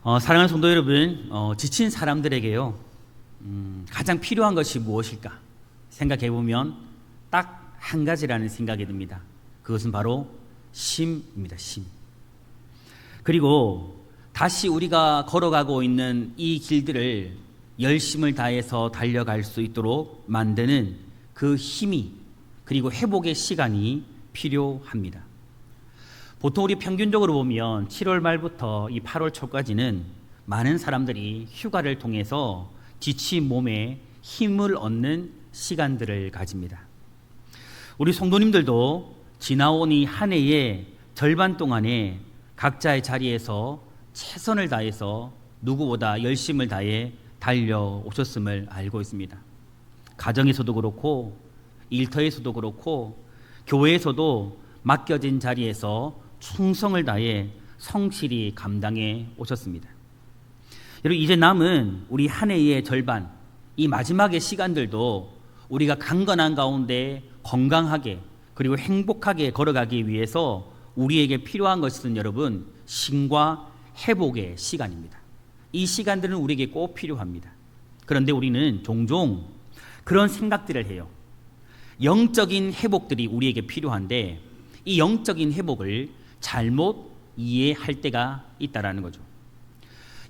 사랑하는 성도 여러분, 지친 사람들에게요, 가장 필요한 것이 무엇일까 생각해 보면 딱 한 가지라는 생각이 듭니다. 그것은 바로 쉼입니다. 쉼. 그리고 다시 우리가 걸어가고 있는 이 길들을 열심을 다해서 달려갈 수 있도록 만드는 그 힘이, 그리고 회복의 시간이 필요합니다. 보통 우리 평균적으로 보면 7월 말부터 이 8월 초까지는 많은 사람들이 휴가를 통해서 지친 몸에 힘을 얻는 시간들을 가집니다. 우리 성도님들도 지나온 이 한 해의 절반 동안에 각자의 자리에서 최선을 다해서 누구보다 열심을 다해 달려오셨음을 알고 있습니다. 가정에서도 그렇고 일터에서도 그렇고 교회에서도 맡겨진 자리에서 충성을 다해 성실히 감당해 오셨습니다. 여러분, 이제 남은 우리 한 해의 절반, 이 마지막의 시간들도 우리가 강건한 가운데 건강하게 그리고 행복하게 걸어가기 위해서 우리에게 필요한 것은 여러분, 쉼과 회복의 시간입니다. 이 시간들은 우리에게 꼭 필요합니다. 그런데 우리는 종종 그런 생각들을 해요. 영적인 회복들이 우리에게 필요한데 이 영적인 회복을 잘못 이해할 때가 있다라는 거죠.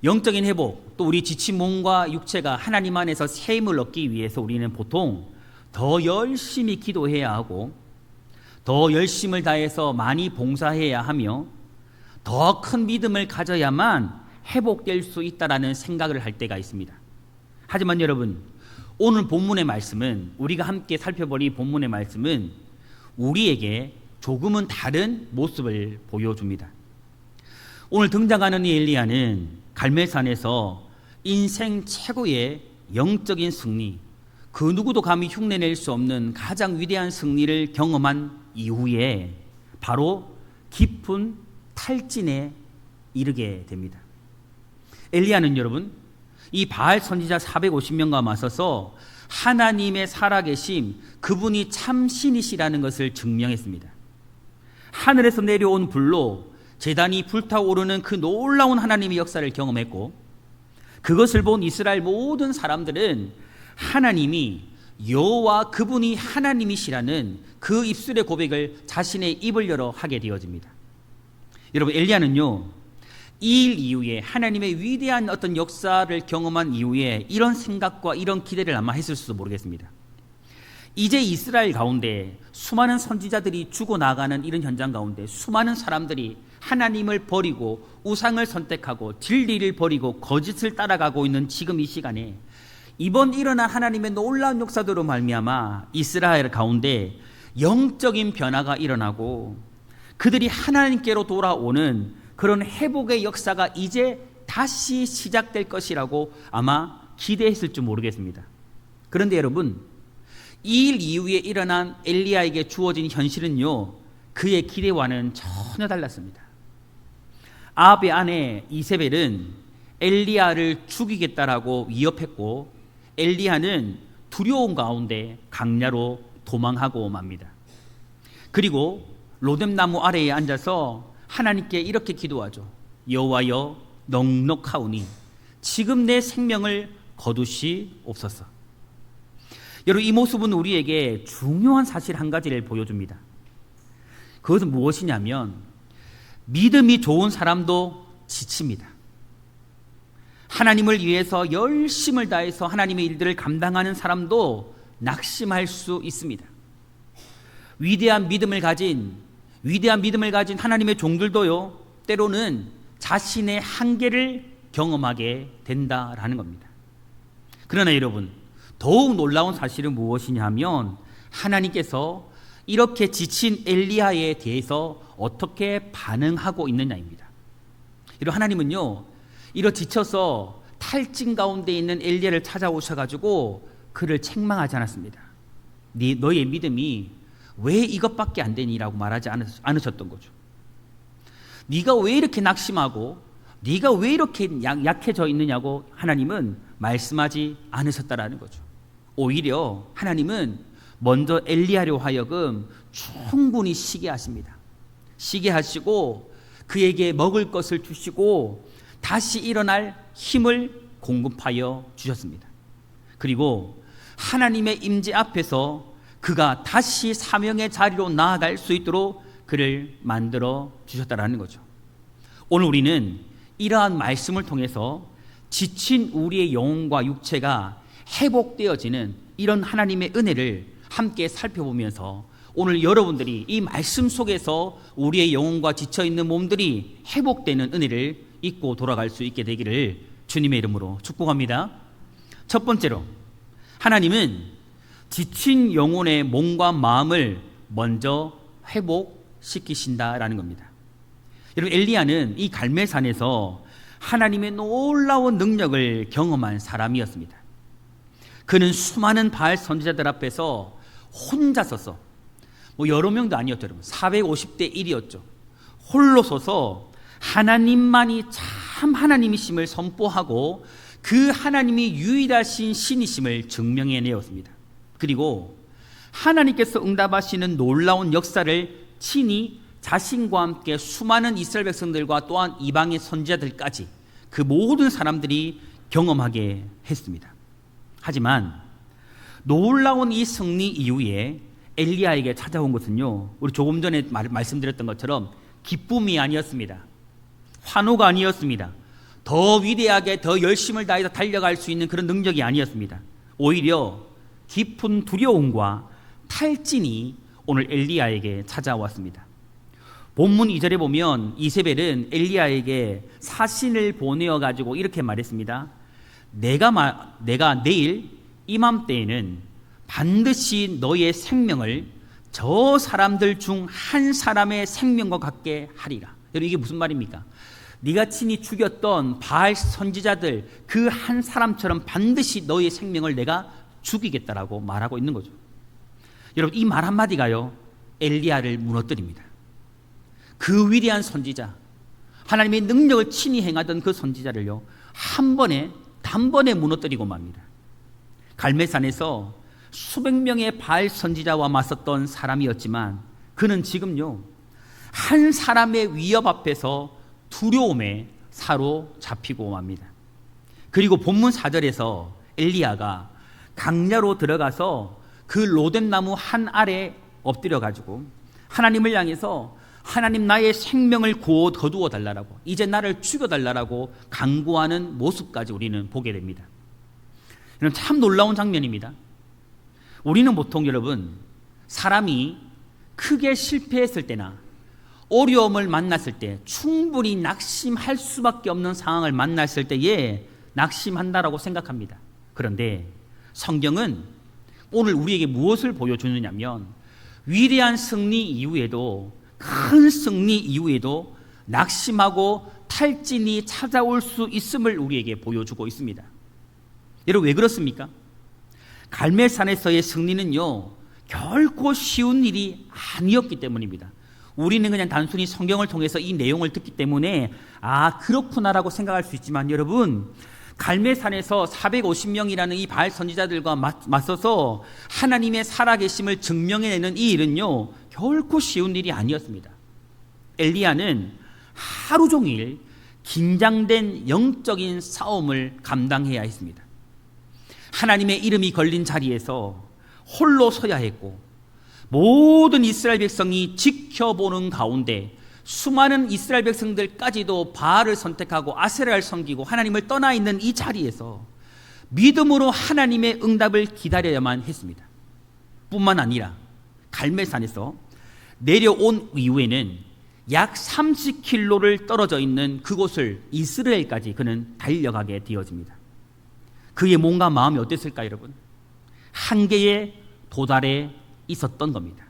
영적인 회복, 또 우리 지친 몸과 육체가 하나님 안에서 새 힘을 얻기 위해서 우리는 보통 더 열심히 기도해야 하고 더 열심을 다해서 많이 봉사해야 하며 더 큰 믿음을 가져야만 회복될 수 있다라는 생각을 할 때가 있습니다. 하지만 여러분, 오늘 본문의 말씀은, 우리가 함께 살펴볼 이 본문의 말씀은 우리에게 조금은 다른 모습을 보여줍니다. 오늘 등장하는 이 엘리야는 갈멜산에서 인생 최고의 영적인 승리, 그 누구도 감히 흉내낼 수 없는 가장 위대한 승리를 경험한 이후에 바로 깊은 탈진에 이르게 됩니다. 엘리야는 여러분, 이 바알 선지자 450명과 맞서서 하나님의 살아계심, 그분이 참신이시라는 것을 증명했습니다. 하늘에서 내려온 불로 제단이 불타오르는 그 놀라운 하나님의 역사를 경험했고, 그것을 본 이스라엘 모든 사람들은 하나님이 여호와 그분이 하나님이시라는 그 입술의 고백을 자신의 입을 열어 하게 되어집니다. 여러분, 엘리야는요, 이 일 이후에 하나님의 위대한 어떤 역사를 경험한 이후에 이런 생각과 이런 기대를 아마 했을지도 모르겠습니다. 이제 이스라엘 가운데 수많은 선지자들이 죽어나가는 이런 현장 가운데 수많은 사람들이 하나님을 버리고 우상을 선택하고 진리를 버리고 거짓을 따라가고 있는 지금 이 시간에 이번 일어난 하나님의 놀라운 역사대로 말미암아 이스라엘 가운데 영적인 변화가 일어나고 그들이 하나님께로 돌아오는 그런 회복의 역사가 이제 다시 시작될 것이라고 아마 기대했을지 모르겠습니다. 그런데 여러분, 이 일 이후에 일어난 엘리야에게 주어진 현실은요, 그의 기대와는 전혀 달랐습니다. 아합의 아내 이세벨은 엘리야를 죽이겠다라고 위협했고, 엘리야는 두려움 가운데 강야로 도망하고 맙니다. 그리고 로뎀나무 아래에 앉아서 하나님께 이렇게 기도하죠. 여호와여, 넉넉하오니 지금 내 생명을 거두시옵소서. 여러분, 이 모습은 우리에게 중요한 사실 한 가지를 보여줍니다. 그것은 무엇이냐면 믿음이 좋은 사람도 지칩니다. 하나님을 위해서 열심을 다해서 하나님의 일들을 감당하는 사람도 낙심할 수 있습니다. 위대한 믿음을 가진 하나님의 종들도요, 때로는 자신의 한계를 경험하게 된다라는 겁니다. 그러나 여러분, 더욱 놀라운 사실은 무엇이냐 하면 하나님께서 이렇게 지친 엘리야에 대해서 어떻게 반응하고 있느냐입니다. 여러분, 하나님은요, 이렇게 지쳐서 탈진 가운데 있는 엘리야를 찾아오셔가지고 그를 책망하지 않았습니다. 너의 믿음이 왜 이것밖에 안 되니라고 말하지 않으셨던 거죠. 네가 왜 이렇게 낙심하고 네가 왜 이렇게 약해져 있느냐고 하나님은 말씀하지 않으셨다라는 거죠. 오히려 하나님은 먼저 엘리야로 하여금 충분히 쉬게 하십니다. 쉬게 하시고 그에게 먹을 것을 주시고 다시 일어날 힘을 공급하여 주셨습니다. 그리고 하나님의 임재 앞에서 그가 다시 사명의 자리로 나아갈 수 있도록 그를 만들어 주셨다라는 거죠. 오늘 우리는 이러한 말씀을 통해서 지친 우리의 영혼과 육체가 회복되어지는 이런 하나님의 은혜를 함께 살펴보면서 오늘 여러분들이 이 말씀 속에서 우리의 영혼과 지쳐있는 몸들이 회복되는 은혜를 잊고 돌아갈 수 있게 되기를 주님의 이름으로 축복합니다. 첫 번째로, 하나님은 지친 영혼의 몸과 마음을 먼저 회복시키신다라는 겁니다. 여러분, 엘리야는 이 갈멜산에서 하나님의 놀라운 능력을 경험한 사람이었습니다. 그는 수많은 바알 선지자들 앞에서 혼자 서서, 여러 명도 아니었죠, 여러분. 450대 1이었죠. 홀로 서서 하나님만이 참 하나님이심을 선포하고 그 하나님이 유일하신 신이심을 증명해내었습니다. 그리고 하나님께서 응답하시는 놀라운 역사를 친히 자신과 함께 수많은 이스라엘 백성들과 또한 이방의 선지자들까지 그 모든 사람들이 경험하게 했습니다. 하지만 놀라운 이 승리 이후에 엘리야에게 찾아온 것은요, 우리 조금 전에 말씀드렸던 것처럼 기쁨이 아니었습니다. 환호가 아니었습니다. 더 위대하게 더 열심을 다해서 달려갈 수 있는 그런 능력이 아니었습니다. 오히려 깊은 두려움과 탈진이 오늘 엘리야에게 찾아왔습니다. 본문 2절에 보면 이세벨은 엘리야에게 사신을 보내어 가지고 이렇게 말했습니다. 내가 내일 이맘때에는 반드시 너의 생명을 저 사람들 중 한 사람의 생명과 같게 하리라. 여러분, 이게 무슨 말입니까? 네가 친히 죽였던 바알 선지자들 그 한 사람처럼 반드시 너의 생명을 내가 죽이겠다라고 말하고 있는 거죠. 여러분, 이 말 한마디가요, 엘리야를 무너뜨립니다. 그 위대한 선지자, 하나님의 능력을 친히 행하던 그 선지자를요, 단번에 무너뜨리고 맙니다. 갈멜산에서 수백 명의 바알 선지자와 맞섰던 사람이었지만 그는 지금요, 한 사람의 위협 앞에서 두려움에 사로잡히고 맙니다. 그리고 본문 4절에서 엘리야가 강야로 들어가서 그 로뎀나무 한 아래 엎드려 가지고 하나님을 향해서 하나님, 나의 생명을 거두어 달라고, 이제 나를 죽여 달라고 간구하는 모습까지 우리는 보게 됩니다. 이건 참 놀라운 장면입니다. 우리는 보통 여러분, 사람이 크게 실패했을 때나 어려움을 만났을 때, 충분히 낙심할 수밖에 없는 상황을 만났을 때에 낙심한다라고 생각합니다. 그런데 성경은 오늘 우리에게 무엇을 보여주느냐면, 위대한 승리 이후에도, 큰 승리 이후에도 낙심하고 탈진이 찾아올 수 있음을 우리에게 보여주고 있습니다. 여러분, 왜 그렇습니까? 갈멜산에서의 승리는요, 결코 쉬운 일이 아니었기 때문입니다. 우리는 그냥 단순히 성경을 통해서 이 내용을 듣기 때문에 그렇구나라고 생각할 수 있지만, 여러분, 갈멜산에서 450명이라는 이 바알 선지자들과 맞서서 하나님의 살아계심을 증명해내는 이 일은요, 결코 쉬운 일이 아니었습니다. 엘리야는 하루 종일 긴장된 영적인 싸움을 감당해야 했습니다. 하나님의 이름이 걸린 자리에서 홀로 서야 했고, 모든 이스라엘 백성이 지켜보는 가운데 수많은 이스라엘 백성들까지도 바알을 선택하고 아세라를 섬기고 하나님을 떠나 있는 이 자리에서 믿음으로 하나님의 응답을 기다려야만 했습니다. 뿐만 아니라 갈멜산에서 내려온 이후에는 약 30km를 떨어져 있는 그곳을 이스라엘까지 그는 달려가게 되어집니다. 그의 몸과 마음이 어땠을까요, 여러분? 한계에 도달해 있었던 겁니다.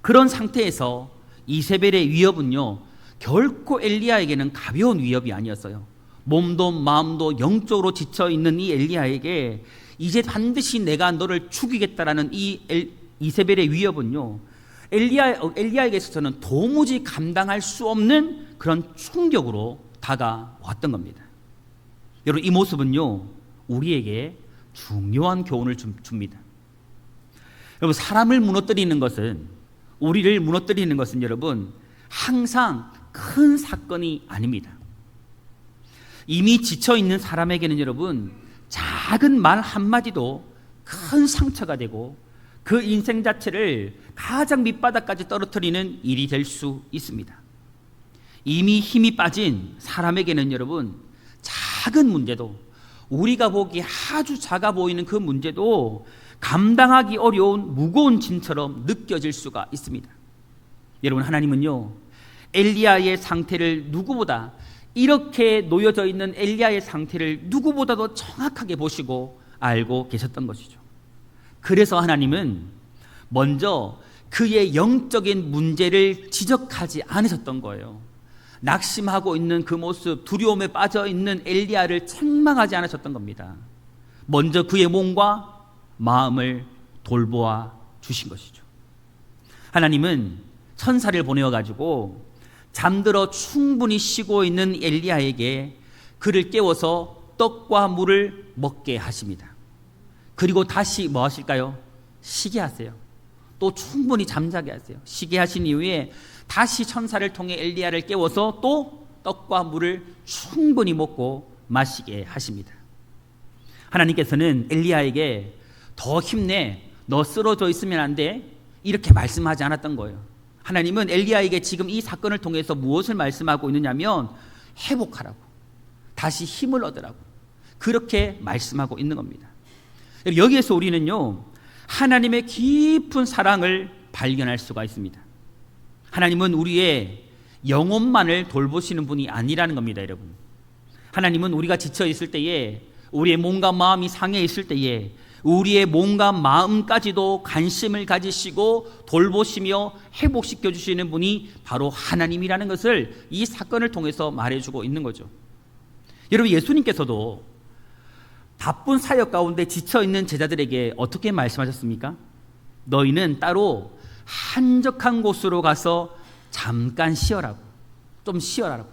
그런 상태에서 이세벨의 위협은요, 결코 엘리야에게는 가벼운 위협이 아니었어요. 몸도 마음도 영적으로 지쳐있는 이 엘리야에게 이제 반드시 내가 너를 죽이겠다라는 이 이세벨의 위협은요, 엘리야에게 있어서는 도무지 감당할 수 없는 그런 충격으로 다가왔던 겁니다. 여러분, 이 모습은요, 우리에게 중요한 교훈을 줍니다. 여러분, 사람을 무너뜨리는 것은, 우리를 무너뜨리는 것은 여러분, 항상 큰 사건이 아닙니다. 이미 지쳐있는 사람에게는 여러분, 작은 말 한마디도 큰 상처가 되고 그 인생 자체를 가장 밑바닥까지 떨어뜨리는 일이 될 수 있습니다. 이미 힘이 빠진 사람에게는 여러분, 작은 문제도, 우리가 보기에 아주 작아 보이는 그 문제도 감당하기 어려운 무거운 짐처럼 느껴질 수가 있습니다. 여러분, 하나님은요, 엘리야의 상태를 누구보다, 이렇게 놓여져 있는 엘리야의 상태를 누구보다도 정확하게 보시고 알고 계셨던 것이죠. 그래서 하나님은 먼저 그의 영적인 문제를 지적하지 않으셨던 거예요. 낙심하고 있는 그 모습, 두려움에 빠져 있는 엘리야를 책망하지 않으셨던 겁니다. 먼저 그의 몸과 마음을 돌보아 주신 것이죠. 하나님은 천사를 보내어가지고 잠들어 충분히 쉬고 있는 엘리야에게 그를 깨워서 떡과 물을 먹게 하십니다. 그리고 다시 뭐 하실까요? 쉬게 하세요. 또 충분히 잠자게 하세요. 쉬게 하신 이후에 다시 천사를 통해 엘리야를 깨워서 또 떡과 물을 충분히 먹고 마시게 하십니다. 하나님께서는 엘리야에게 더 힘내, 너 쓰러져 있으면 안 돼, 이렇게 말씀하지 않았던 거예요. 하나님은 엘리야에게 지금 이 사건을 통해서 무엇을 말씀하고 있느냐면 회복하라고, 다시 힘을 얻으라고, 그렇게 말씀하고 있는 겁니다. 여기에서 우리는요, 하나님의 깊은 사랑을 발견할 수가 있습니다. 하나님은 우리의 영혼만을 돌보시는 분이 아니라는 겁니다, 여러분. 하나님은 우리가 지쳐 있을 때에, 우리의 몸과 마음이 상해 있을 때에 우리의 몸과 마음까지도 관심을 가지시고 돌보시며 회복시켜 주시는 분이 바로 하나님이라는 것을 이 사건을 통해서 말해주고 있는 거죠. 여러분, 예수님께서도 바쁜 사역 가운데 지쳐있는 제자들에게 어떻게 말씀하셨습니까? 너희는 따로 한적한 곳으로 가서 잠깐 쉬어라고, 좀 쉬어라라고.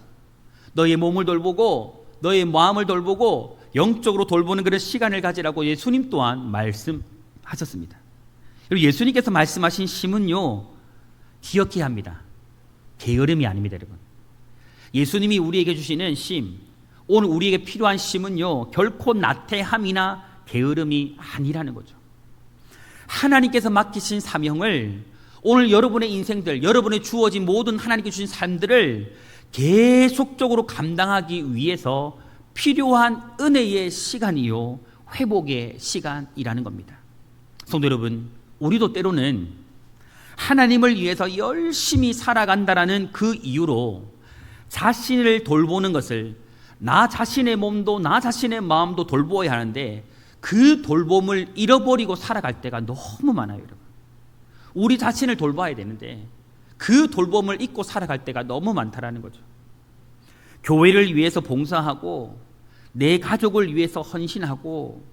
너희의 몸을 돌보고 너희의 마음을 돌보고 영적으로 돌보는 그런 시간을 가지라고 예수님 또한 말씀하셨습니다. 그리고 예수님께서 말씀하신 쉼은요, 기억해야 합니다. 게으름이 아닙니다, 여러분. 예수님이 우리에게 주시는 쉼, 오늘 우리에게 필요한 쉼은요, 결코 나태함이나 게으름이 아니라는 거죠. 하나님께서 맡기신 사명을, 오늘 여러분의 인생들, 여러분의 주어진 모든 하나님께 주신 삶들을 계속적으로 감당하기 위해서 필요한 은혜의 시간이요, 회복의 시간이라는 겁니다. 성도 여러분, 우리도 때로는 하나님을 위해서 열심히 살아간다라는 그 이유로 자신을 돌보는 것을, 나 자신의 몸도 나 자신의 마음도 돌보아야 하는데 그 돌봄을 잃어버리고 살아갈 때가 너무 많아요, 여러분. 우리 자신을 돌봐야 되는데 그 돌봄을 잊고 살아갈 때가 너무 많다라는 거죠. 교회를 위해서 봉사하고 내 가족을 위해서 헌신하고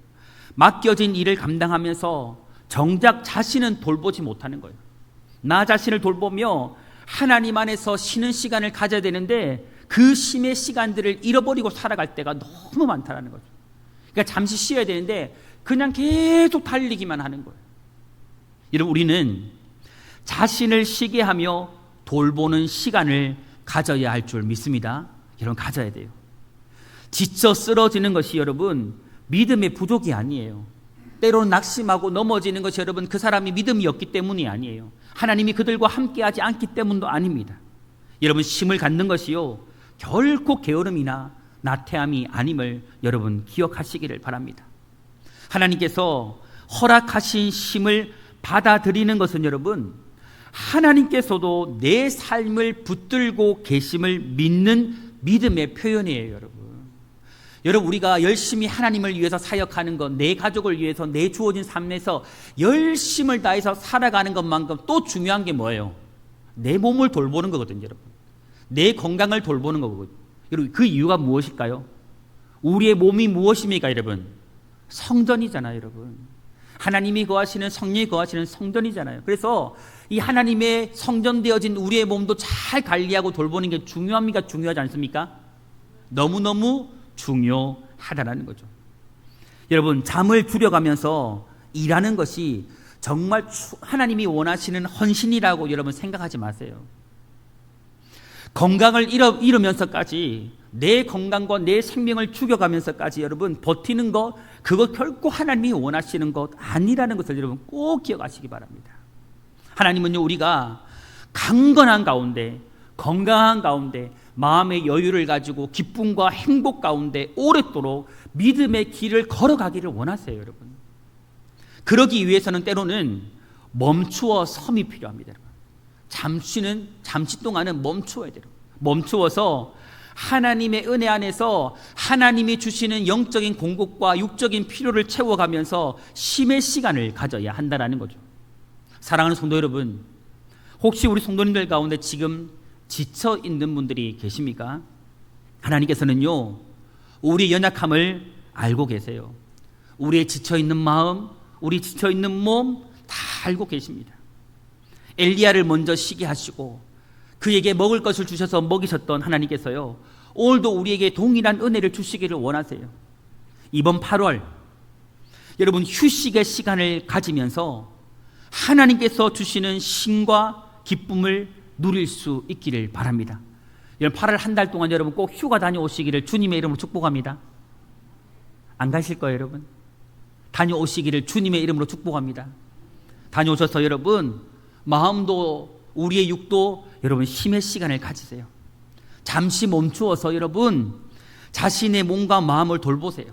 맡겨진 일을 감당하면서 정작 자신은 돌보지 못하는 거예요. 나 자신을 돌보며 하나님 안에서 쉬는 시간을 가져야 되는데 그 쉼의 시간들을 잃어버리고 살아갈 때가 너무 많다는 거죠. 그러니까 잠시 쉬어야 되는데 그냥 계속 달리기만 하는 거예요. 여러분, 우리는 자신을 쉬게 하며 돌보는 시간을 가져야 할 줄 믿습니다. 여러분, 가져야 돼요. 지쳐 쓰러지는 것이 여러분 믿음의 부족이 아니에요. 때로는 낙심하고 넘어지는 것이 여러분 그 사람이 믿음이 없기 때문이 아니에요. 하나님이 그들과 함께하지 않기 때문도 아닙니다. 여러분, 쉼을 갖는 것이요, 결코 게으름이나 나태함이 아님을 여러분 기억하시기를 바랍니다. 하나님께서 허락하신 쉼을 받아들이는 것은 여러분, 하나님께서도 내 삶을 붙들고 계심을 믿는 믿음의 표현이에요, 여러분. 여러분, 우리가 열심히 하나님을 위해서 사역하는 것, 내 가족을 위해서 내 주어진 삶에서 열심을 다해서 살아가는 것만큼 또 중요한 게 뭐예요? 내 몸을 돌보는 거거든요, 여러분. 내 건강을 돌보는 거거든요. 여러분, 그 이유가 무엇일까요? 우리의 몸이 무엇입니까, 여러분? 성전이잖아요, 여러분. 하나님이 거하시는, 성령이 거하시는 성전이잖아요. 그래서 이 하나님의 성전되어진 우리의 몸도 잘 관리하고 돌보는 게 중요합니까? 중요하지 않습니까? 너무너무 중요하다는 거죠. 여러분, 잠을 줄여가면서 일하는 것이 정말 하나님이 원하시는 헌신이라고 여러분 생각하지 마세요. 건강을 잃으면서까지 내 건강과 내 생명을 죽여가면서까지 여러분 버티는 것, 그것 결코 하나님이 원하시는 것 아니라는 것을 여러분 꼭 기억하시기 바랍니다. 하나님은요, 우리가 강건한 가운데, 건강한 가운데, 마음의 여유를 가지고 기쁨과 행복 가운데 오랫도록 믿음의 길을 걸어가기를 원하세요, 여러분. 그러기 위해서는 때로는 멈추어 섬이 필요합니다, 여러분. 잠시 동안은 멈추어야 돼요. 멈추어서 하나님의 은혜 안에서 하나님이 주시는 영적인 공급과 육적인 필요를 채워가면서 쉼의 시간을 가져야 한다는 거죠. 사랑하는 성도 여러분, 혹시 우리 성도님들 가운데 지금 지쳐 있는 분들이 계십니까? 하나님께서는요, 우리 연약함을 알고 계세요. 우리의 지쳐 있는 마음, 우리 지쳐 있는 몸 다 알고 계십니다. 엘리야를 먼저 쉬게 하시고 그에게 먹을 것을 주셔서 먹이셨던 하나님께서요, 오늘도 우리에게 동일한 은혜를 주시기를 원하세요. 이번 8월 여러분 휴식의 시간을 가지면서 하나님께서 주시는 쉼과 기쁨을 누릴 수 있기를 바랍니다. 여러분 8월 한 달 동안 여러분 꼭 휴가 다녀오시기를 주님의 이름으로 축복합니다. 안 가실 거예요, 여러분? 다녀오시기를 주님의 이름으로 축복합니다. 다녀오셔서 여러분 마음도 우리의 육도 여러분 쉼의 시간을 가지세요. 잠시 멈추어서 여러분 자신의 몸과 마음을 돌보세요.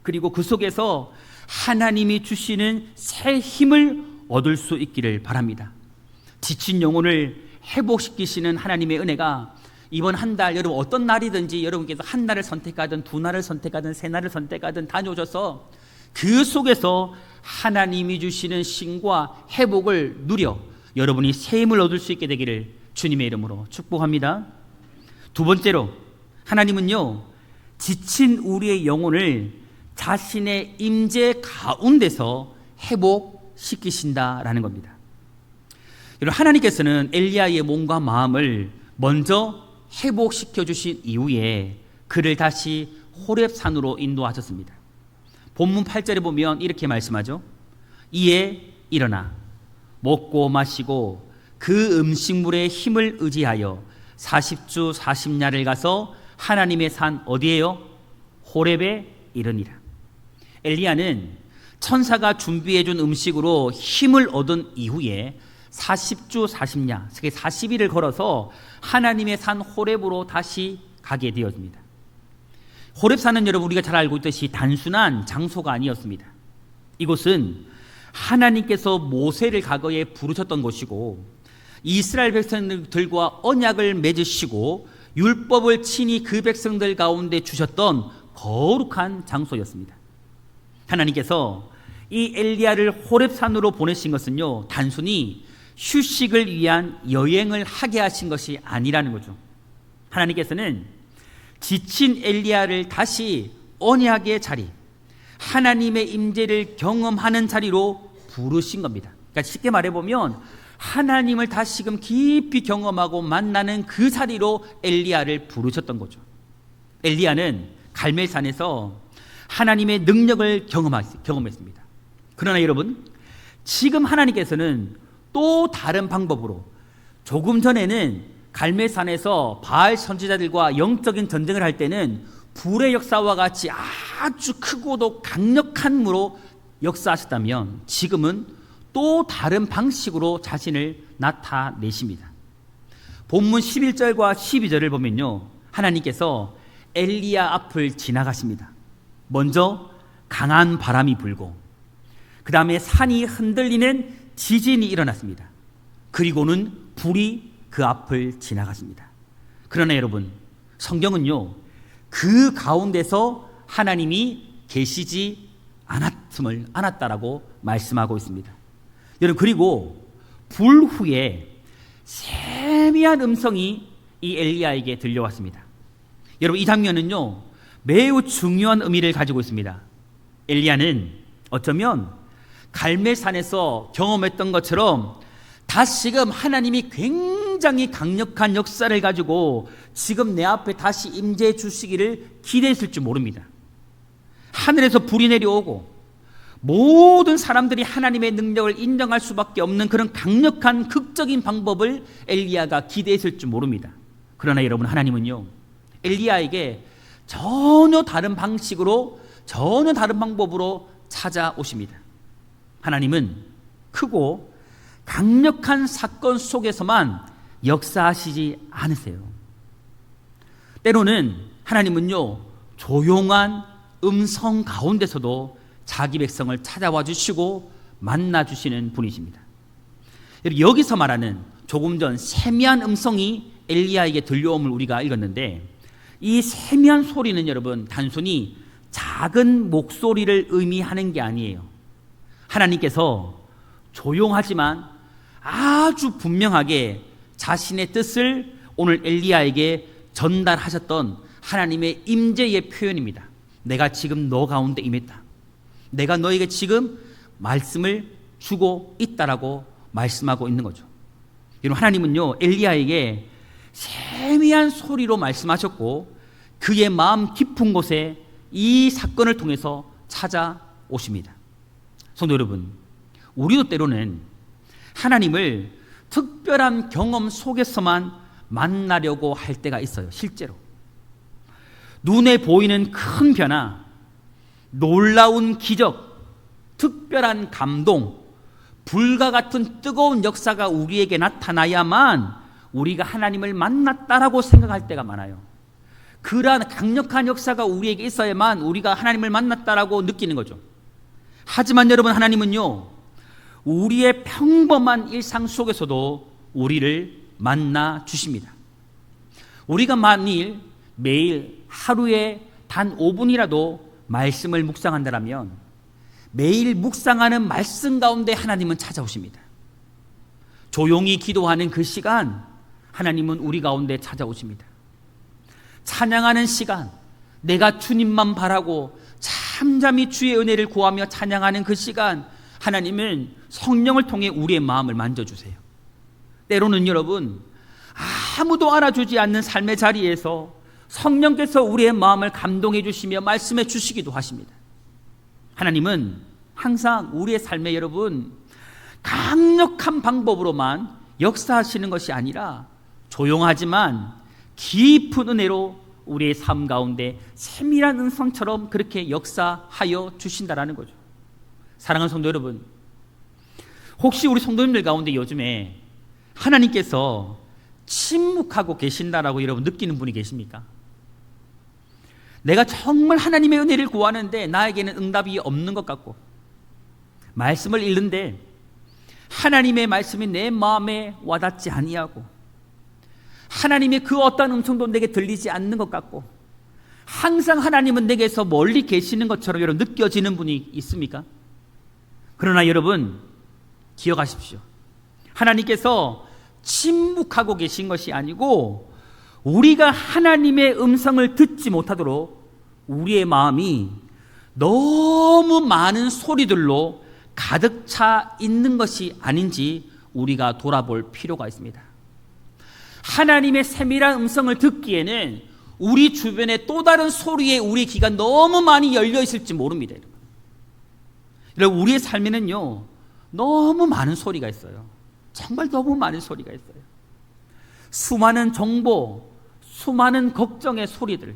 그리고 그 속에서 하나님이 주시는 새 힘을 얻을 수 있기를 바랍니다. 지친 영혼을 회복시키시는 하나님의 은혜가 이번 한 달 여러분 어떤 날이든지 여러분께서 한 날을 선택하든 두 날을 선택하든 세 날을 선택하든 다녀오셔서 그 속에서 하나님이 주시는 쉼과 회복을 누려 여러분이 새 힘을 얻을 수 있게 되기를 주님의 이름으로 축복합니다. 두 번째로 하나님은요, 지친 우리의 영혼을 자신의 임재 가운데서 회복시키신다라는 겁니다. 여러분 하나님께서는 엘리야의 몸과 마음을 먼저 회복시켜 주신 이후에 그를 다시 호렙산으로 인도하셨습니다. 본문 8절에 보면 이렇게 말씀하죠. 이에 일어나 먹고 마시고 그 음식물의 힘을 의지하여 40주 40야를 가서 하나님의 산 어디에요? 호렙에 이르니라. 엘리야는 천사가 준비해 준 음식으로 힘을 얻은 이후에 40주 40야, 40일을 걸어서 하나님의 산 호렙으로 다시 가게 되었습니다. 호렙산은 여러분 우리가 잘 알고 있듯이 단순한 장소가 아니었습니다. 이곳은 하나님께서 모세를 과거에 부르셨던 곳이고 이스라엘 백성들과 언약을 맺으시고 율법을 친히 그 백성들 가운데 주셨던 거룩한 장소였습니다. 하나님께서 이 엘리야를 호렙산으로 보내신 것은요, 단순히 휴식을 위한 여행을 하게 하신 것이 아니라는 거죠. 하나님께서는 지친 엘리야를 다시 언약의 자리, 하나님의 임재를 경험하는 자리로 부르신 겁니다. 그러니까 쉽게 말해보면 하나님을 다시금 깊이 경험하고 만나는 그 자리로 엘리야를 부르셨던 거죠. 엘리야는 갈멜산에서 하나님의 능력을 경험했습니다. 그러나 여러분, 지금 하나님께서는 또 다른 방법으로 조금 전에는 갈멜산에서 바알 선지자들과 영적인 전쟁을 할 때는 불의 역사와 같이 아주 크고도 강력한 무로 역사하셨다면 지금은 또 다른 방식으로 자신을 나타내십니다. 본문 11절과 12절을 보면요, 하나님께서 엘리야 앞을 지나가십니다. 먼저 강한 바람이 불고 그 다음에 산이 흔들리는 지진이 일어났습니다. 그리고는 불이 그 앞을 지나갔습니다. 그러나 여러분, 성경은요, 그 가운데서 하나님이 계시지 않았다라고 말씀하고 있습니다. 여러분, 그리고 불 후에 세미한 음성이 이 엘리야에게 들려왔습니다. 여러분, 이 장면은요, 매우 중요한 의미를 가지고 있습니다. 엘리야는 어쩌면 갈멜산에서 경험했던 것처럼 다시금 하나님이 굉장히 강력한 역사를 가지고 지금 내 앞에 다시 임재해 주시기를 기대했을지 모릅니다. 하늘에서 불이 내려오고 모든 사람들이 하나님의 능력을 인정할 수밖에 없는 그런 강력한 극적인 방법을 엘리야가 기대했을지 모릅니다. 그러나 여러분, 하나님은요, 엘리야에게 전혀 다른 방식으로, 전혀 다른 방법으로 찾아오십니다. 하나님은 크고 강력한 사건 속에서만 역사하시지 않으세요. 때로는 하나님은요, 조용한 음성 가운데서도 자기 백성을 찾아와 주시고 만나 주시는 분이십니다. 여기서 말하는 조금 전 세미한 음성이 엘리야에게 들려옴을 우리가 읽었는데, 이 세미한 소리는 여러분 단순히 작은 목소리를 의미하는 게 아니에요. 하나님께서 조용하지만 아주 분명하게 자신의 뜻을 오늘 엘리야에게 전달하셨던 하나님의 임재의 표현입니다. 내가 지금 너 가운데 임했다. 내가 너에게 지금 말씀을 주고 있다라고 말씀하고 있는 거죠. 여러분, 하나님은요, 엘리야에게 세미한 소리로 말씀하셨고 그의 마음 깊은 곳에 이 사건을 통해서 찾아오십니다. 성도 여러분, 우리도 때로는 하나님을 특별한 경험 속에서만 만나려고 할 때가 있어요. 실제로 눈에 보이는 큰 변화, 놀라운 기적, 특별한 감동, 불과 같은 뜨거운 역사가 우리에게 나타나야만 우리가 하나님을 만났다라고 생각할 때가 많아요. 그러한 강력한 역사가 우리에게 있어야만 우리가 하나님을 만났다라고 느끼는 거죠. 하지만 여러분, 하나님은요, 우리의 평범한 일상 속에서도 우리를 만나 주십니다. 우리가 만일 매일 하루에 단 5분이라도 말씀을 묵상한다면 매일 묵상하는 말씀 가운데 하나님은 찾아오십니다. 조용히 기도하는 그 시간, 하나님은 우리 가운데 찾아오십니다. 찬양하는 시간, 내가 주님만 바라고 잠잠히 주의 은혜를 구하며 찬양하는 그 시간, 하나님은 성령을 통해 우리의 마음을 만져주세요. 때로는 여러분, 아무도 알아주지 않는 삶의 자리에서 성령께서 우리의 마음을 감동해 주시며 말씀해 주시기도 하십니다. 하나님은 항상 우리의 삶에 여러분, 강력한 방법으로만 역사하시는 것이 아니라 조용하지만 깊은 은혜로 우리의 삶 가운데 세밀한 음성처럼 그렇게 역사하여 주신다라는 거죠. 사랑하는 성도 여러분, 혹시 우리 성도님들 가운데 요즘에 하나님께서 침묵하고 계신다라고 여러분 느끼는 분이 계십니까? 내가 정말 하나님의 은혜를 구하는데 나에게는 응답이 없는 것 같고, 말씀을 읽는데 하나님의 말씀이 내 마음에 와닿지 아니하고, 하나님의 그 어떤 음성도 내게 들리지 않는 것 같고, 항상 하나님은 내게서 멀리 계시는 것처럼 여러분 느껴지는 분이 있습니까? 그러나 여러분 기억하십시오. 하나님께서 침묵하고 계신 것이 아니고 우리가 하나님의 음성을 듣지 못하도록 우리의 마음이 너무 많은 소리들로 가득 차 있는 것이 아닌지 우리가 돌아볼 필요가 있습니다. 하나님의 세밀한 음성을 듣기에는 우리 주변에 또 다른 소리에 우리 귀가 너무 많이 열려 있을지 모릅니다. 여러분, 우리의 삶에는요, 너무 많은 소리가 있어요. 정말 너무 많은 소리가 있어요. 수많은 정보, 수많은 걱정의 소리들,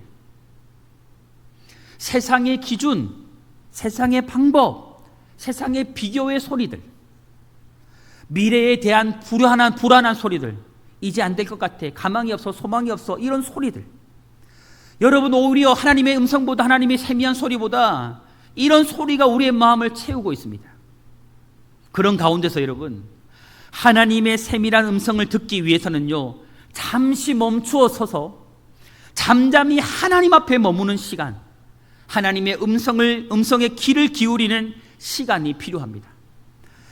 세상의 기준, 세상의 방법, 세상의 비교의 소리들, 미래에 대한 불안한 소리들, 이제 안 될 것 같아, 가망이 없어, 소망이 없어, 이런 소리들. 여러분, 오히려 하나님의 음성보다, 하나님의 세미한 소리보다 이런 소리가 우리의 마음을 채우고 있습니다. 그런 가운데서 여러분, 하나님의 세밀한 음성을 듣기 위해서는요, 잠시 멈추어 서서 잠잠히 하나님 앞에 머무는 시간, 하나님의 음성에 귀를 기울이는 시간이 필요합니다.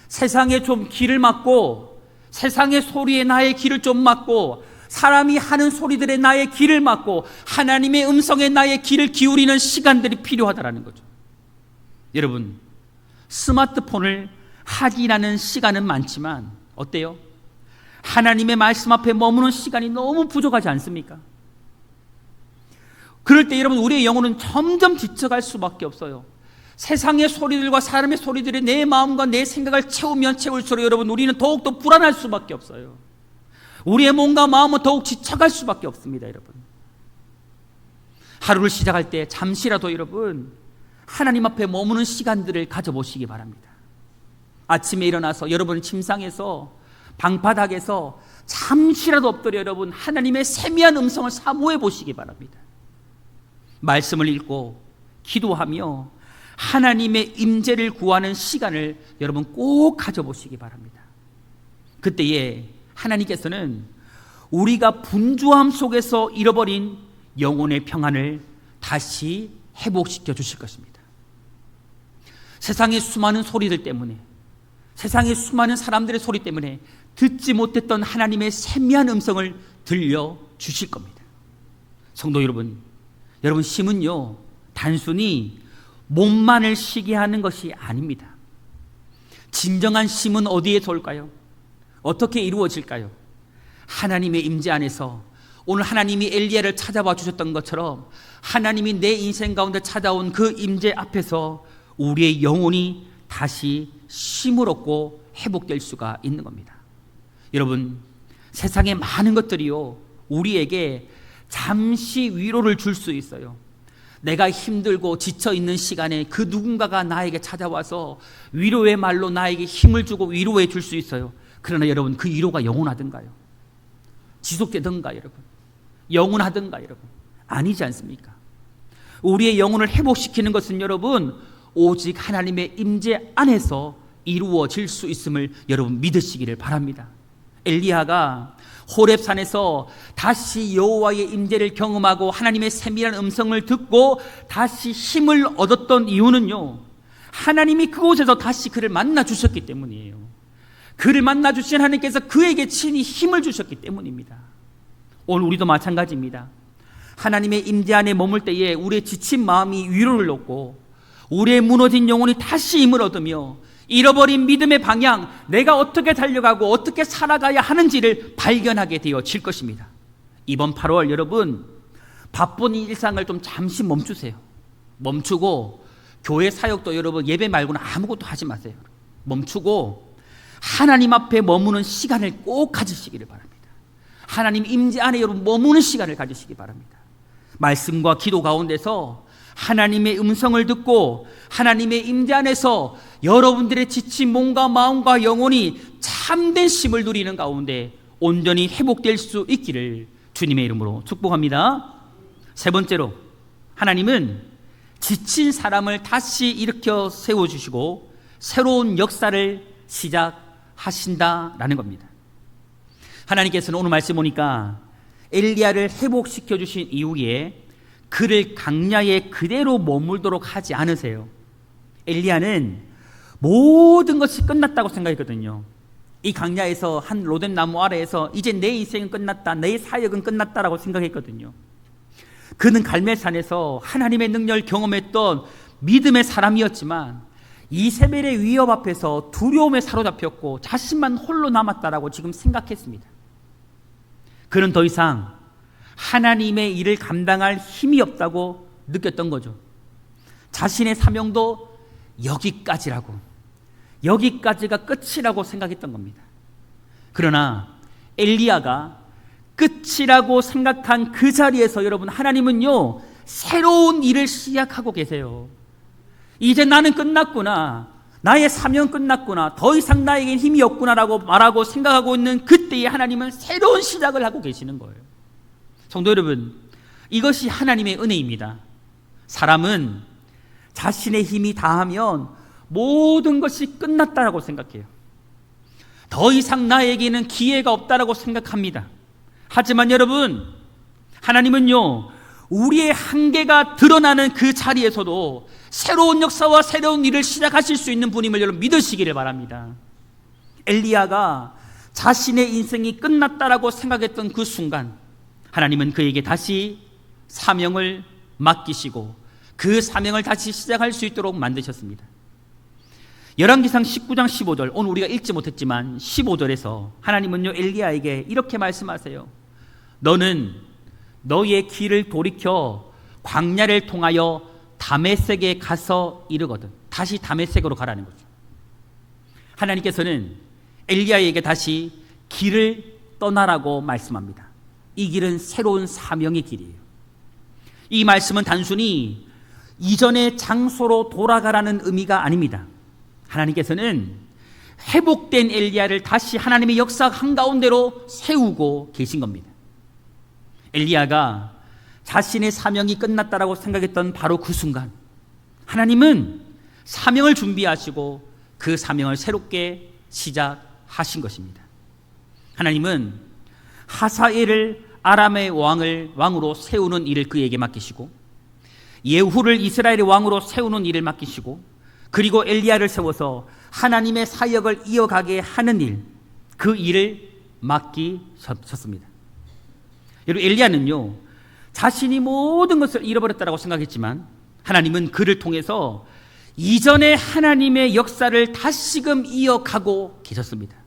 세상에 좀 귀를 막고, 세상의 소리에 나의 귀를 좀 막고, 사람이 하는 소리들에 나의 귀를 막고 하나님의 음성에 나의 귀를 기울이는 시간들이 필요하다는 거죠. 여러분, 스마트폰을 확인하는 시간은 많지만 어때요? 하나님의 말씀 앞에 머무는 시간이 너무 부족하지 않습니까? 그럴 때 여러분, 우리의 영혼은 점점 지쳐갈 수밖에 없어요. 세상의 소리들과 사람의 소리들이 내 마음과 내 생각을 채우면 채울수록 여러분, 우리는 더욱더 불안할 수밖에 없어요. 우리의 몸과 마음은 더욱 지쳐갈 수밖에 없습니다, 여러분. 하루를 시작할 때 잠시라도 여러분 하나님 앞에 머무는 시간들을 가져보시기 바랍니다. 아침에 일어나서 여러분 침상에서 방바닥에서 잠시라도 엎드려 여러분 하나님의 세미한 음성을 사모해 보시기 바랍니다. 말씀을 읽고 기도하며 하나님의 임재를 구하는 시간을 여러분 꼭 가져보시기 바랍니다. 그때에 하나님께서는 우리가 분주함 속에서 잃어버린 영혼의 평안을 다시 회복시켜 주실 것입니다. 세상의 수많은 소리들 때문에, 세상의 수많은 사람들의 소리 때문에 듣지 못했던 하나님의 세미한 음성을 들려주실 겁니다. 성도 여러분, 여러분 쉼은요 단순히 몸만을 쉬게 하는 것이 아닙니다. 진정한 쉼은 어디에서 올까요? 어떻게 이루어질까요? 하나님의 임재 안에서 오늘 하나님이 엘리야를 찾아와 주셨던 것처럼 하나님이 내 인생 가운데 찾아온 그 임재 앞에서 우리의 영혼이 다시 쉼을 얻고 회복될 수가 있는 겁니다. 여러분, 세상의 많은 것들이요 우리에게 잠시 위로를 줄 수 있어요. 내가 힘들고 지쳐있는 시간에 그 누군가가 나에게 찾아와서 위로의 말로 나에게 힘을 주고 위로해 줄 수 있어요. 그러나 여러분, 그 위로가 영원하던가요? 지속되던가 여러분? 영원하던가 여러분? 아니지 않습니까? 우리의 영혼을 회복시키는 것은 여러분 오직 하나님의 임재 안에서 이루어질 수 있음을 여러분 믿으시기를 바랍니다. 엘리야가 호렙산에서 다시 여호와의 임재를 경험하고 하나님의 세밀한 음성을 듣고 다시 힘을 얻었던 이유는요 하나님이 그곳에서 다시 그를 만나 주셨기 때문이에요. 그를 만나 주신 하나님께서 그에게 친히 힘을 주셨기 때문입니다. 오늘 우리도 마찬가지입니다. 하나님의 임재 안에 머물 때에 우리의 지친 마음이 위로를 얻고 우리의 무너진 영혼이 다시 힘을 얻으며 잃어버린 믿음의 방향, 내가 어떻게 달려가고 어떻게 살아가야 하는지를 발견하게 되어질 것입니다. 이번 8월 여러분 바쁜 일상을 좀 잠시 멈추세요. 멈추고 교회 사역도 여러분 예배 말고는 아무것도 하지 마세요. 멈추고 하나님 앞에 머무는 시간을 꼭 가지시기를 바랍니다. 하나님 임재 안에 여러분 머무는 시간을 가지시기 바랍니다. 말씀과 기도 가운데서 하나님의 음성을 듣고 하나님의 임재 안에서 여러분들의 지친 몸과 마음과 영혼이 참된 쉼을 누리는 가운데 온전히 회복될 수 있기를 주님의 이름으로 축복합니다. 세 번째로 하나님은 지친 사람을 다시 일으켜 세워주시고 새로운 역사를 시작하신다라는 겁니다. 하나님께서는 오늘 말씀 보니까 엘리야를 회복시켜 주신 이후에 그를 강야에 그대로 머물도록 하지 않으세요. 엘리야는 모든 것이 끝났다고 생각했거든요. 이 강야에서 한 로뎀 나무 아래에서 이제 내 인생은 끝났다, 내 사역은 끝났다라고 생각했거든요. 그는 갈멜산에서 하나님의 능력을 경험했던 믿음의 사람이었지만 이세벨의 위협 앞에서 두려움에 사로잡혔고 자신만 홀로 남았다라고 지금 생각했습니다. 그는 더 이상 하나님의 일을 감당할 힘이 없다고 느꼈던 거죠. 자신의 사명도 여기까지라고, 여기까지가 끝이라고 생각했던 겁니다. 그러나 엘리야가 끝이라고 생각한 그 자리에서 여러분 하나님은요 새로운 일을 시작하고 계세요. 이제 나는 끝났구나, 나의 사명 끝났구나, 더 이상 나에겐 힘이 없구나라고 말하고 생각하고 있는 그때에 하나님은 새로운 시작을 하고 계시는 거예요. 성도 여러분, 이것이 하나님의 은혜입니다. 사람은 자신의 힘이 다하면 모든 것이 끝났다라고 생각해요. 더 이상 나에게는 기회가 없다라고 생각합니다. 하지만 여러분, 하나님은요 우리의 한계가 드러나는 그 자리에서도 새로운 역사와 새로운 일을 시작하실 수 있는 분임을 여러분 믿으시기를 바랍니다. 엘리야가 자신의 인생이 끝났다라고 생각했던 그 순간 하나님은 그에게 다시 사명을 맡기시고 그 사명을 다시 시작할 수 있도록 만드셨습니다. 열왕기상 19장 15절, 오늘 우리가 읽지 못했지만 15절에서 하나님은요 엘리야에게 이렇게 말씀하세요. 너는 너의 길을 돌이켜 광야를 통하여 다메섹에 가서 이르거든. 다시 다메섹으로 가라는 거죠. 하나님께서는 엘리야에게 다시 길을 떠나라고 말씀합니다. 이 길은 새로운 사명의 길이에요. 이 말씀은 단순히 이전의 장소로 돌아가라는 의미가 아닙니다. 하나님께서는 회복된 엘리야를 다시 하나님의 역사 한가운데로 세우고 계신 겁니다. 엘리야가 자신의 사명이 끝났다라고 생각했던 바로 그 순간 하나님은 사명을 준비하시고 그 사명을 새롭게 시작하신 것입니다. 하나님은 하사엘을 아람의 왕으로 세우는 일을 그에게 맡기시고 예후를 이스라엘의 왕으로 세우는 일을 맡기시고 그리고 엘리야를 세워서 하나님의 사역을 이어가게 하는 일, 그 일을 맡기셨습니다. 여러분, 엘리야는요 자신이 모든 것을 잃어버렸다고 생각했지만 하나님은 그를 통해서 이전의 하나님의 역사를 다시금 이어가고 계셨습니다.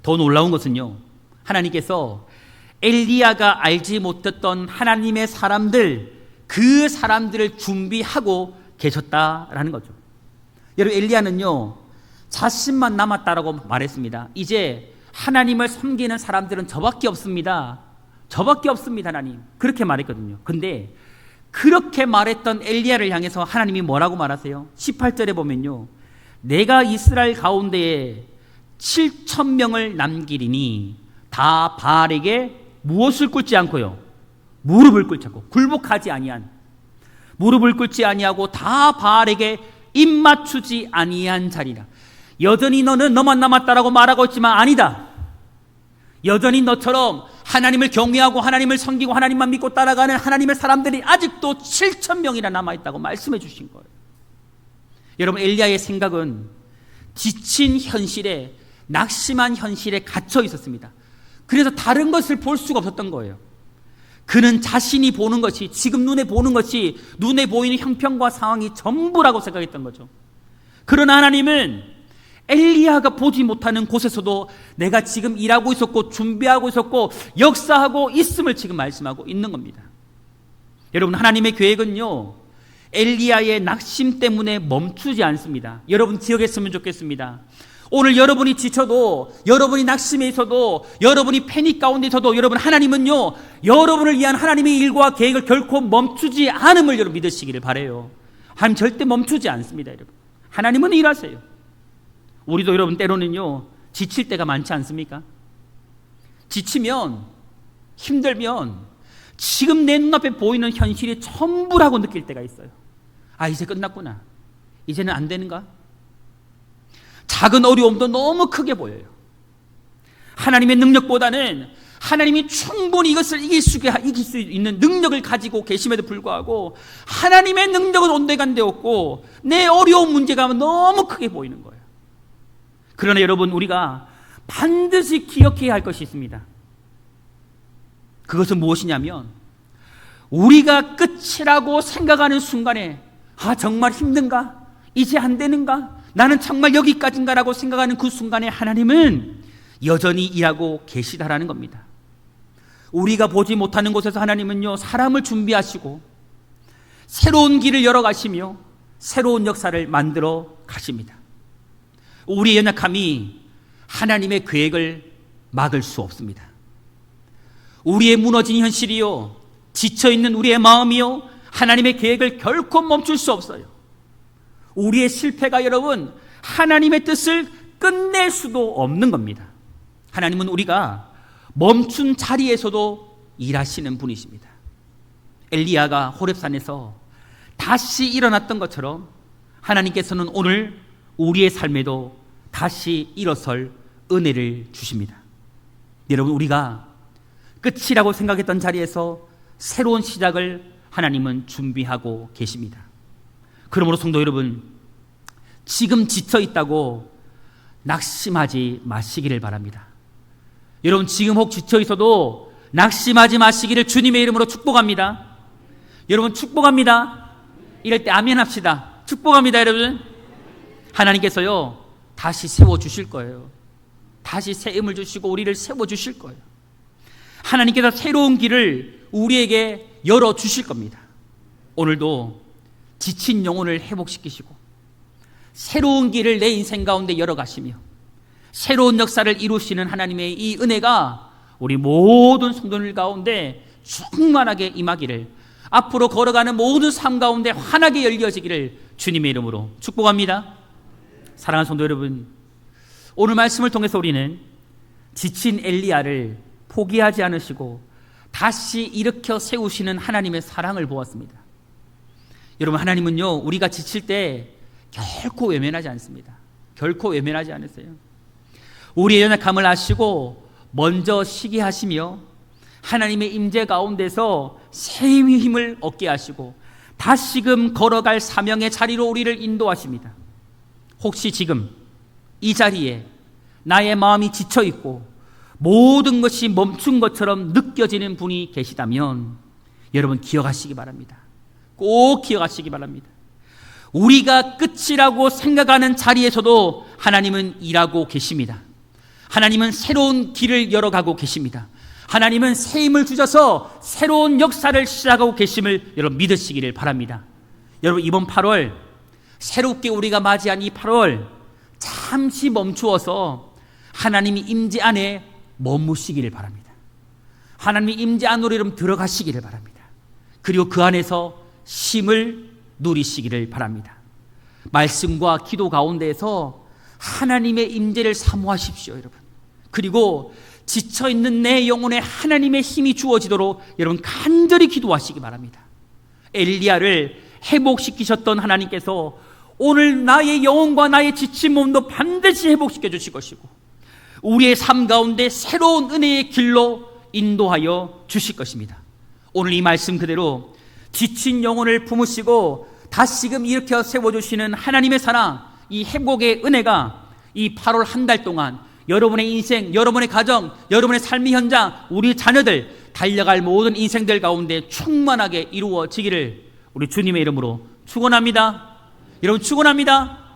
더 놀라운 것은요, 하나님께서 엘리야가 알지 못했던 하나님의 사람들, 그 사람들을 준비하고 계셨다라는 거죠. 여러분, 엘리야는요 자신만 남았다라고 말했습니다. 이제 하나님을 섬기는 사람들은 저밖에 없습니다. 저밖에 없습니다, 하나님. 그렇게 말했거든요. 근데 그렇게 말했던 엘리야를 향해서 하나님이 뭐라고 말하세요? 18절에 보면요, 내가 이스라엘 가운데에 7,000명을 남기리니 다 바알에게 무엇을 꿇지 않고요, 무릎을 꿇지 않고, 굴복하지 아니한, 무릎을 꿇지 아니하고 다 바알에게 입 맞추지 아니한 자리라. 여전히 너는 너만 남았다라고 말하고 있지만 아니다. 여전히 너처럼 하나님을 경외하고 하나님을 섬기고 하나님만 믿고 따라가는 하나님의 사람들이 아직도 7,000명이나 남아있다고 말씀해 주신 거예요. 여러분, 엘리야의 생각은 지친 현실에, 낙심한 현실에 갇혀 있었습니다. 그래서 다른 것을 볼 수가 없었던 거예요. 그는 자신이 보는 것이, 지금 눈에 보는 것이 눈에 보이는 형편과 상황이 전부라고 생각했던 거죠. 그러나 하나님은 엘리야가 보지 못하는 곳에서도 내가 지금 일하고 있었고 준비하고 있었고 역사하고 있음을 지금 말씀하고 있는 겁니다. 여러분, 하나님의 계획은요 엘리야의 낙심 때문에 멈추지 않습니다. 여러분 기억했으면 좋겠습니다. 오늘 여러분이 지쳐도, 여러분이 낙심에 있어도, 여러분이 패닉 가운데 있어도 여러분, 하나님은요 여러분을 위한 하나님의 일과 계획을 결코 멈추지 않음을 여러분 믿으시기를 바라요. 하나님 절대 멈추지 않습니다. 여러분, 하나님은 일하세요. 우리도 여러분 때로는요 지칠 때가 많지 않습니까? 지치면, 힘들면 지금 내 눈앞에 보이는 현실이 전부라고 느낄 때가 있어요. 아, 이제 끝났구나, 이제는 안 되는가? 작은 어려움도 너무 크게 보여요. 하나님의 능력보다는 하나님이 충분히 이것을 이길 수 있는 능력을 가지고 계심에도 불구하고 하나님의 능력은 온데간데 없고 내 어려운 문제가 너무 크게 보이는 거예요. 그러나 여러분, 우리가 반드시 기억해야 할 것이 있습니다. 그것은 무엇이냐면, 우리가 끝이라고 생각하는 순간에 아, 정말 힘든가? 이제 안 되는가? 나는 정말 여기까지인가라고 생각하는 그 순간에 하나님은 여전히 일하고 계시다라는 겁니다. 우리가 보지 못하는 곳에서 하나님은요 사람을 준비하시고 새로운 길을 열어가시며 새로운 역사를 만들어 가십니다. 우리의 연약함이 하나님의 계획을 막을 수 없습니다. 우리의 무너진 현실이요, 지쳐있는 우리의 마음이요, 하나님의 계획을 결코 멈출 수 없어요. 우리의 실패가 여러분 하나님의 뜻을 끝낼 수도 없는 겁니다. 하나님은 우리가 멈춘 자리에서도 일하시는 분이십니다. 엘리야가 호렙산에서 다시 일어났던 것처럼 하나님께서는 오늘 우리의 삶에도 다시 일어설 은혜를 주십니다. 여러분, 우리가 끝이라고 생각했던 자리에서 새로운 시작을 하나님은 준비하고 계십니다. 그러므로 성도 여러분, 지금 지쳐 있다고 낙심하지 마시기를 바랍니다. 여러분, 지금 혹 지쳐 있어도 낙심하지 마시기를 주님의 이름으로 축복합니다. 여러분, 축복합니다. 이럴 때 아멘 합시다. 축복합니다. 여러분, 하나님께서요 다시 세워주실 거예요. 다시 새 힘을 주시고 우리를 세워주실 거예요. 하나님께서 새로운 길을 우리에게 열어주실 겁니다. 오늘도 지친 영혼을 회복시키시고 새로운 길을 내 인생 가운데 열어가시며 새로운 역사를 이루시는 하나님의 이 은혜가 우리 모든 성도들 가운데 충만하게 임하기를, 앞으로 걸어가는 모든 삶 가운데 환하게 열려지기를 주님의 이름으로 축복합니다. 사랑하는 성도 여러분, 오늘 말씀을 통해서 우리는 지친 엘리야를 포기하지 않으시고 다시 일으켜 세우시는 하나님의 사랑을 보았습니다. 여러분, 하나님은요, 우리가 지칠 때 결코 외면하지 않습니다. 결코 외면하지 않으세요. 우리의 연약함을 아시고 먼저 쉬게 하시며 하나님의 임재 가운데서 새 힘을 얻게 하시고 다시금 걸어갈 사명의 자리로 우리를 인도하십니다. 혹시 지금 이 자리에 나의 마음이 지쳐있고 모든 것이 멈춘 것처럼 느껴지는 분이 계시다면 여러분 기억하시기 바랍니다. 꼭 기억하시기 바랍니다. 우리가 끝이라고 생각하는 자리에서도 하나님은 일하고 계십니다. 하나님은 새로운 길을 열어가고 계십니다. 하나님은 새 힘을 주셔서 새로운 역사를 시작하고 계심을 여러분 믿으시기를 바랍니다. 여러분, 이번 8월 새롭게 우리가 맞이한 이 8월 잠시 멈추어서 하나님이 임재 안에 머무시기를 바랍니다. 하나님이 임재 안으로 여러분 들어가시기를 바랍니다. 그리고 그 안에서 쉼을 누리시기를 바랍니다. 말씀과 기도 가운데에서 하나님의 임재를 사모하십시오, 여러분. 그리고 지쳐있는 내 영혼에 하나님의 힘이 주어지도록 여러분 간절히 기도하시기 바랍니다. 엘리야를 회복시키셨던 하나님께서 오늘 나의 영혼과 나의 지친 몸도 반드시 회복시켜 주실 것이고 우리의 삶 가운데 새로운 은혜의 길로 인도하여 주실 것입니다. 오늘 이 말씀 그대로 지친 영혼을 품으시고 다시금 일으켜 세워주시는 하나님의 사랑, 이 회복의 은혜가 이 8월 한 달 동안 여러분의 인생, 여러분의 가정, 여러분의 삶의 현장, 우리 자녀들 달려갈 모든 인생들 가운데 충만하게 이루어지기를 우리 주님의 이름으로 축원합니다. 여러분 축원합니다.